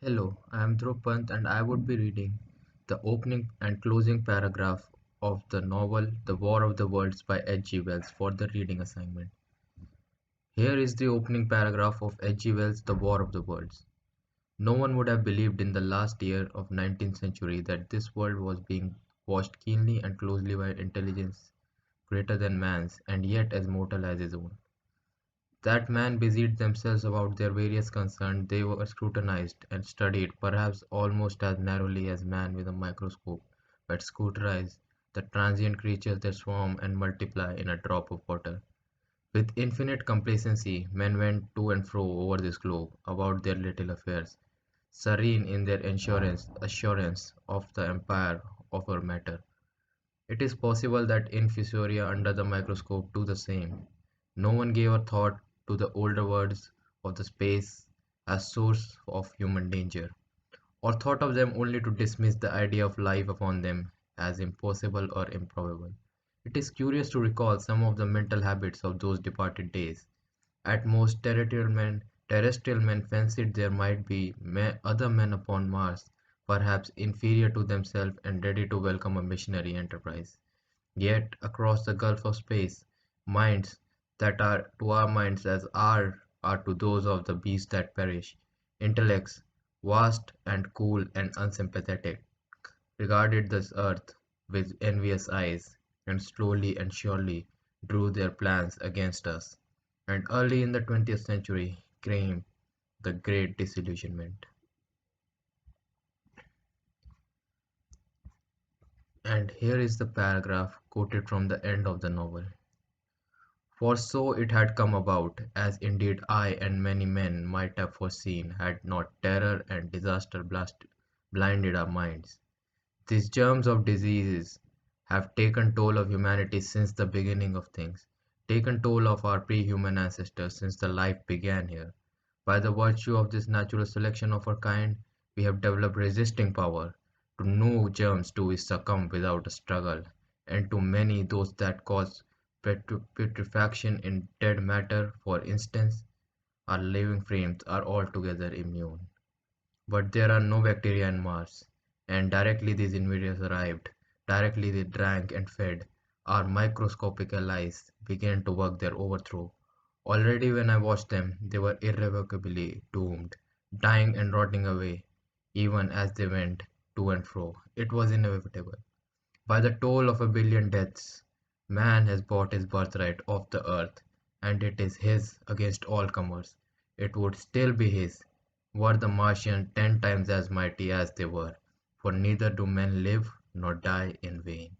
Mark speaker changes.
Speaker 1: Hello, I am Dhruv Pant and I would be reading the opening and closing paragraph of the novel The War of the Worlds by H. G. Wells for the reading assignment. Here is the opening paragraph of H. G. Wells' The War of the Worlds. No one would have believed in the last year of 19th century that this world was being watched keenly and closely by intelligence greater than man's and yet as mortal as his own. That men busied themselves about their various concerns, they were scrutinized and studied, perhaps almost as narrowly as man with a microscope might scrutinize the transient creatures that swarm and multiply in a drop of water. With infinite complacency, men went to and fro over this globe about their little affairs, serene in their assurance of the empire of our matter. It is possible that in Fusoria under the microscope do the same. No one gave a thought to the older words of the space as source of human danger, or thought of them only to dismiss the idea of life upon them as impossible or improbable. It is curious to recall some of the mental habits of those departed days. At most, terrestrial men fancied there might be other men upon Mars, perhaps inferior to themselves and ready to welcome a missionary enterprise. Yet, across the gulf of space, minds that are to our minds as are to those of the beasts that perish, intellects, vast and cool and unsympathetic, regarded this earth with envious eyes, and slowly and surely drew their plans against us. And early in the 20th century came the Great Disillusionment. And here is the paragraph quoted from the end of the novel. For so it had come about, as indeed I and many men might have foreseen had not terror and disaster blinded our minds. These germs of diseases have taken toll of humanity since the beginning of things, taken toll of our pre-human ancestors since the life began here. By the virtue of this natural selection of our kind, we have developed resisting power. To no germs do we succumb without a struggle, and to many those that cause putrefaction in dead matter, for instance, our living frames are altogether immune. But there are no bacteria in Mars, and directly these invaders arrived, directly they drank and fed, our microscopic allies began to work their overthrow. Already when I watched them, they were irrevocably doomed, dying and rotting away, even as they went to and fro. It was inevitable. By the toll of 1 billion deaths, man has bought his birthright off the earth, and it is his against all comers. It would still be his, were the Martians 10 times as mighty as they were, for neither do men live nor die in vain.